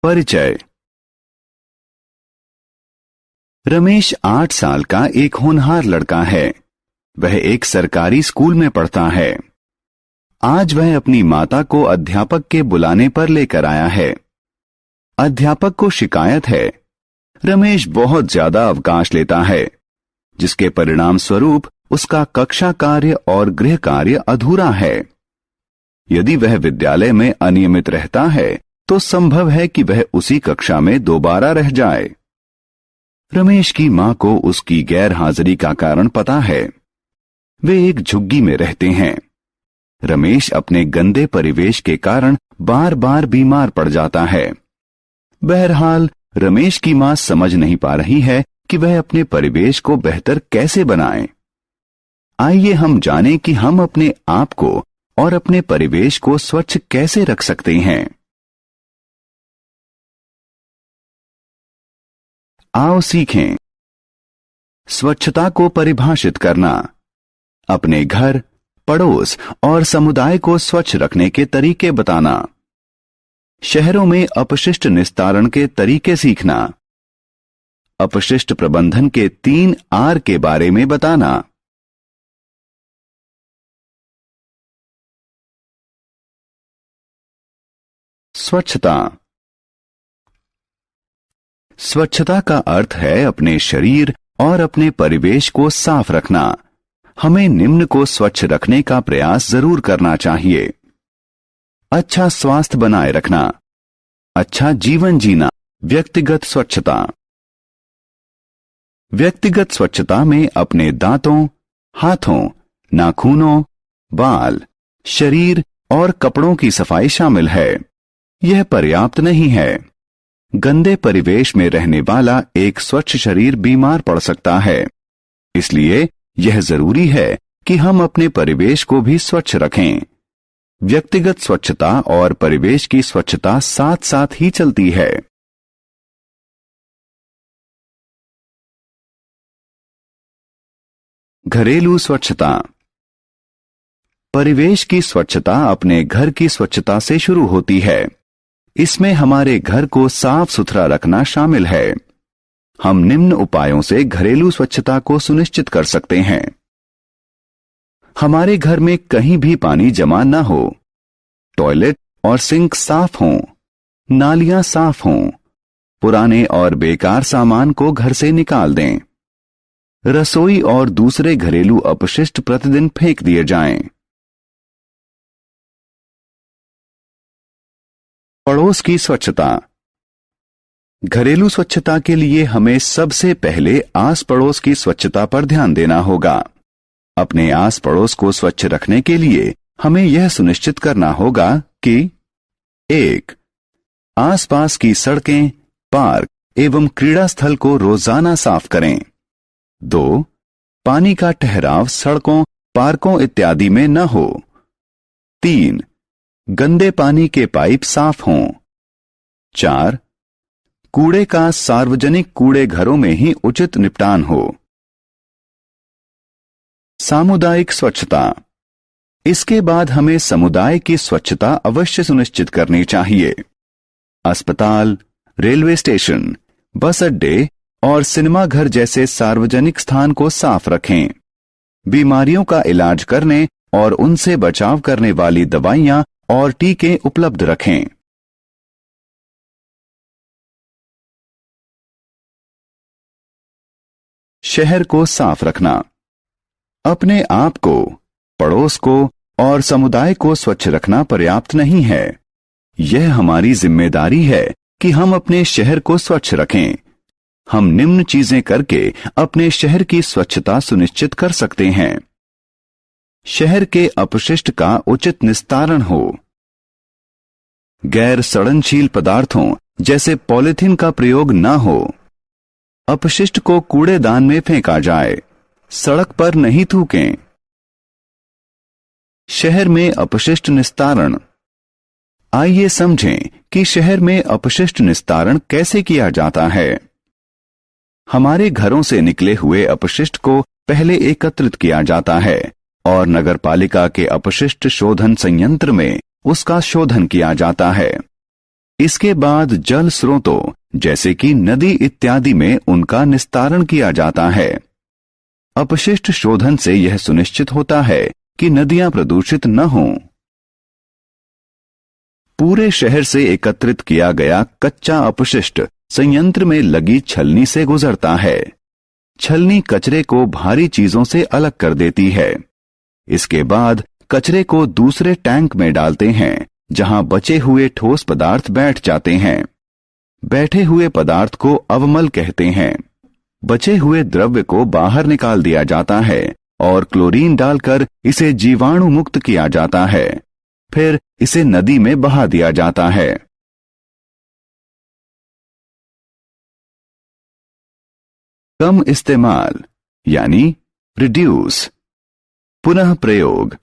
परिचय। रमेश 8 साल का एक होनहार लड़का है। वह एक सरकारी स्कूल में पढ़ता है। आज वह अपनी माता को अध्यापक के बुलाने पर लेकर आया है। अध्यापक को शिकायत है, रमेश बहुत ज्यादा अवकाश लेता है, जिसके परिणाम स्वरूप उसका कक्षा कार्य और गृह कार्य अधूरा है। यदि वह विद्यालय में अनियमित रहता है तो संभव है कि वह उसी कक्षा में दोबारा रह जाए। रमेश की मां को उसकी गैर हाजिरी का कारण पता है। वे एक झुग्गी में रहते हैं। रमेश अपने गंदे परिवेश के कारण बार बार बीमार पड़ जाता है। बहरहाल रमेश की मां समझ नहीं पा रही है कि वह अपने परिवेश को बेहतर कैसे बनाए। आइए हम जानें कि हम अपने आप को और अपने परिवेश को स्वच्छ कैसे रख सकते हैं। आओ सीखें। स्वच्छता को परिभाषित करना, अपने घर, पड़ोस और समुदाय को स्वच्छ रखने के तरीके बताना, शहरों में अपशिष्ट निस्तारण के तरीके सीखना, अपशिष्ट प्रबंधन के 3 आर के बारे में बताना। स्वच्छता। स्वच्छता का अर्थ है अपने शरीर और अपने परिवेश को साफ रखना। हमें निम्न को स्वच्छ रखने का प्रयास जरूर करना चाहिए। अच्छा स्वास्थ्य बनाए रखना, अच्छा जीवन जीना, व्यक्तिगत स्वच्छता। व्यक्तिगत स्वच्छता में अपने दांतों, हाथों, नाखूनों, बाल, शरीर और कपड़ों की सफाई शामिल है। यह पर्याप्त नहीं है। गंदे परिवेश में रहने वाला एक स्वच्छ शरीर बीमार पड़ सकता है। इसलिए यह जरूरी है कि हम अपने परिवेश को भी स्वच्छ रखें। व्यक्तिगत स्वच्छता और परिवेश की स्वच्छता साथ साथ ही चलती है। घरेलू स्वच्छता। परिवेश की स्वच्छता अपने घर की स्वच्छता से शुरू होती है। इसमें हमारे घर को साफ सुथरा रखना शामिल है। हम निम्न उपायों से घरेलू स्वच्छता को सुनिश्चित कर सकते हैं। हमारे घर में कहीं भी पानी जमा न हो, टॉयलेट और सिंक साफ हों, नालियां साफ हों, पुराने और बेकार सामान को घर से निकाल दें। रसोई और दूसरे घरेलू अपशिष्ट प्रतिदिन फेंक दिए जाएं। पड़ोस की स्वच्छता। घरेलू स्वच्छता के लिए हमें सबसे पहले आस पड़ोस की स्वच्छता पर ध्यान देना होगा। अपने आस पड़ोस को स्वच्छ रखने के लिए हमें यह सुनिश्चित करना होगा कि 1. आसपास की सड़कें, पार्क एवं क्रीड़ा स्थल को रोजाना साफ करें। 2. पानी का ठहराव सड़कों, पार्कों इत्यादि में न हो। 3. गंदे पानी के पाइप साफ हों। 4. कूड़े का सार्वजनिक कूड़े घरों में ही उचित निपटान हो। सामुदायिक स्वच्छता। इसके बाद हमें समुदाय की स्वच्छता अवश्य सुनिश्चित करनी चाहिए। अस्पताल, रेलवे स्टेशन, बस अड्डे और सिनेमा घर जैसे सार्वजनिक स्थान को साफ रखें। बीमारियों का इलाज करने और उनसे बचाव करने वाली दवाइयां और टीके उपलब्ध रखें। शहर को साफ रखना। अपने आप को, पड़ोस को और समुदाय को स्वच्छ रखना पर्याप्त नहीं है। यह हमारी जिम्मेदारी है कि हम अपने शहर को स्वच्छ रखें। हम निम्न चीजें करके अपने शहर की स्वच्छता सुनिश्चित कर सकते हैं। शहर के अपशिष्ट का उचित निस्तारण हो। गैर सड़नशील पदार्थों जैसे पॉलीथीन का प्रयोग न हो। अपशिष्ट को कूड़ेदान में फेंका जाए, सड़क पर नहीं थूकें। शहर में अपशिष्ट निस्तारण। आइए समझें कि शहर में अपशिष्ट निस्तारण कैसे किया जाता है। हमारे घरों से निकले हुए अपशिष्ट को पहले एकत्रित किया जाता है और नगरपालिका के अपशिष्ट शोधन संयंत्र में उसका शोधन किया जाता है। इसके बाद जल स्रोतों जैसे कि नदी इत्यादि में उनका निस्तारण किया जाता है। अपशिष्ट शोधन से यह सुनिश्चित होता है कि नदियां प्रदूषित न हों। पूरे शहर से एकत्रित किया गया कच्चा अपशिष्ट संयंत्र में लगी छलनी से गुजरता है। छलनी कचरे को भारी चीजों से अलग कर देती है। इसके बाद कचरे को दूसरे टैंक में डालते हैं जहां बचे हुए ठोस पदार्थ बैठ जाते हैं। बैठे हुए पदार्थ को अवमल कहते हैं। बचे हुए द्रव्य को बाहर निकाल दिया जाता है और क्लोरीन डालकर इसे जीवाणु मुक्त किया जाता है। फिर इसे नदी में बहा दिया जाता है। कम इस्तेमाल यानी रिड्यूस, पुनः प्रयोग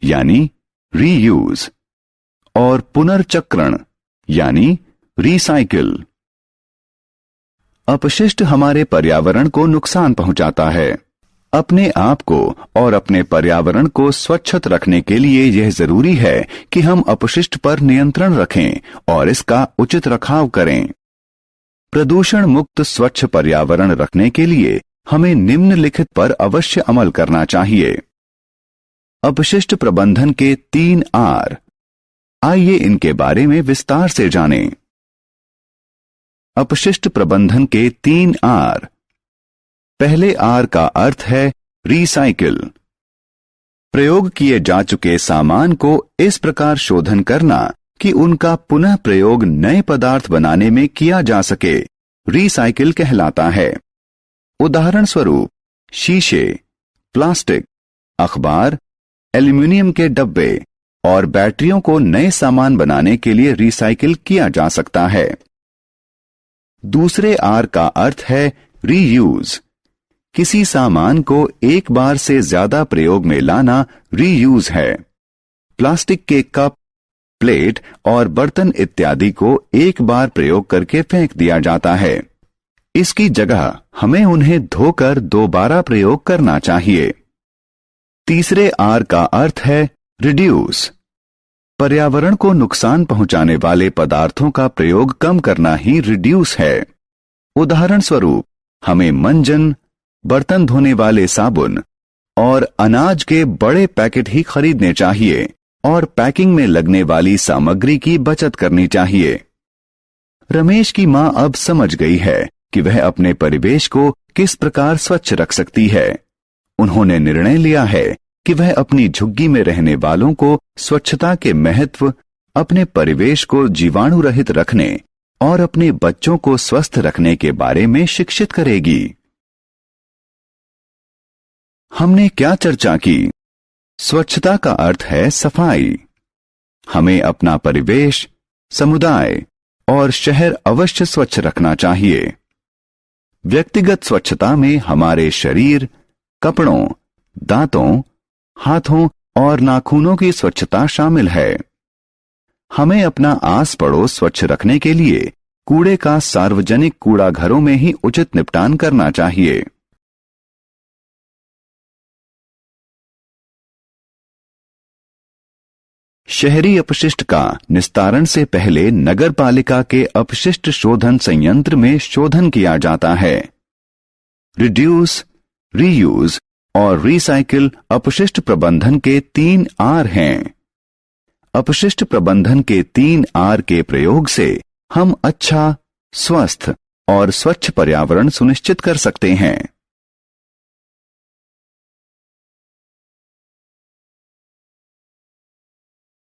यानी रीयूज और पुनर्चक्रण यानी रिसाइकिल। अपशिष्ट हमारे पर्यावरण को नुकसान पहुंचाता है। अपने आप को और अपने पर्यावरण को स्वच्छ रखने के लिए यह जरूरी है कि हम अपशिष्ट पर नियंत्रण रखें और इसका उचित रखाव करें। प्रदूषण मुक्त स्वच्छ पर्यावरण रखने के लिए हमें निम्नलिखित पर अवश्य अमल करना चाहिए। अपशिष्ट प्रबंधन के 3 आर। आइए इनके बारे में विस्तार से जानें। अपशिष्ट प्रबंधन के 3 आर। पहले आर का अर्थ है रिसाइकिल। प्रयोग किए जा चुके सामान को इस प्रकार शोधन करना कि उनका पुनः प्रयोग नए पदार्थ बनाने में किया जा सके, रिसाइकिल कहलाता है। उदाहरण स्वरूप शीशे, प्लास्टिक, अखबार, एल्यूमिनियम के डब्बे और बैटरियों को नए सामान बनाने के लिए रिसाइकिल किया जा सकता है। दूसरे आर का अर्थ है रीयूज। किसी सामान को एक बार से ज्यादा प्रयोग में लाना रीयूज है। प्लास्टिक के कप, प्लेट और बर्तन इत्यादि को एक बार प्रयोग करके फेंक दिया जाता है। इसकी जगह हमें उन्हें धोकर दोबारा प्रयोग करना चाहिए। तीसरे आर का अर्थ है रिड्यूस। पर्यावरण को नुकसान पहुंचाने वाले पदार्थों का प्रयोग कम करना ही रिड्यूस है। उदाहरण स्वरूप हमें मंजन, बर्तन धोने वाले साबुन और अनाज के बड़े पैकेट ही खरीदने चाहिए और पैकिंग में लगने वाली सामग्री की बचत करनी चाहिए। रमेश की मां अब समझ गई है कि वह अपने परिवेश को किस प्रकार स्वच्छ रख सकती है। उन्होंने निर्णय लिया है कि वह अपनी झुग्गी में रहने वालों को स्वच्छता के महत्व, अपने परिवेश को जीवाणु रहित रखने और अपने बच्चों को स्वस्थ रखने के बारे में शिक्षित करेगी। हमने क्या चर्चा की? स्वच्छता का अर्थ है सफाई। हमें अपना परिवेश, समुदाय और शहर अवश्य स्वच्छ रखना चाहिए। व्यक्तिगत स्वच्छता में हमारे शरीर, कपड़ों, दांतों, हाथों और नाखूनों की स्वच्छता शामिल है। हमें अपना आस पड़ोस स्वच्छ रखने के लिए कूड़े का सार्वजनिक कूड़ा घरों में ही उचित निपटान करना चाहिए। शहरी अपशिष्ट का निस्तारण से पहले नगर पालिका के अपशिष्ट शोधन संयंत्र में शोधन किया जाता है। रिड्यूस, रीयूज और रिसाइकिल अपशिष्ट प्रबंधन के 3 आर हैं। अपशिष्ट प्रबंधन के 3 आर के प्रयोग से हम अच्छा, स्वस्थ और स्वच्छ पर्यावरण सुनिश्चित कर सकते हैं।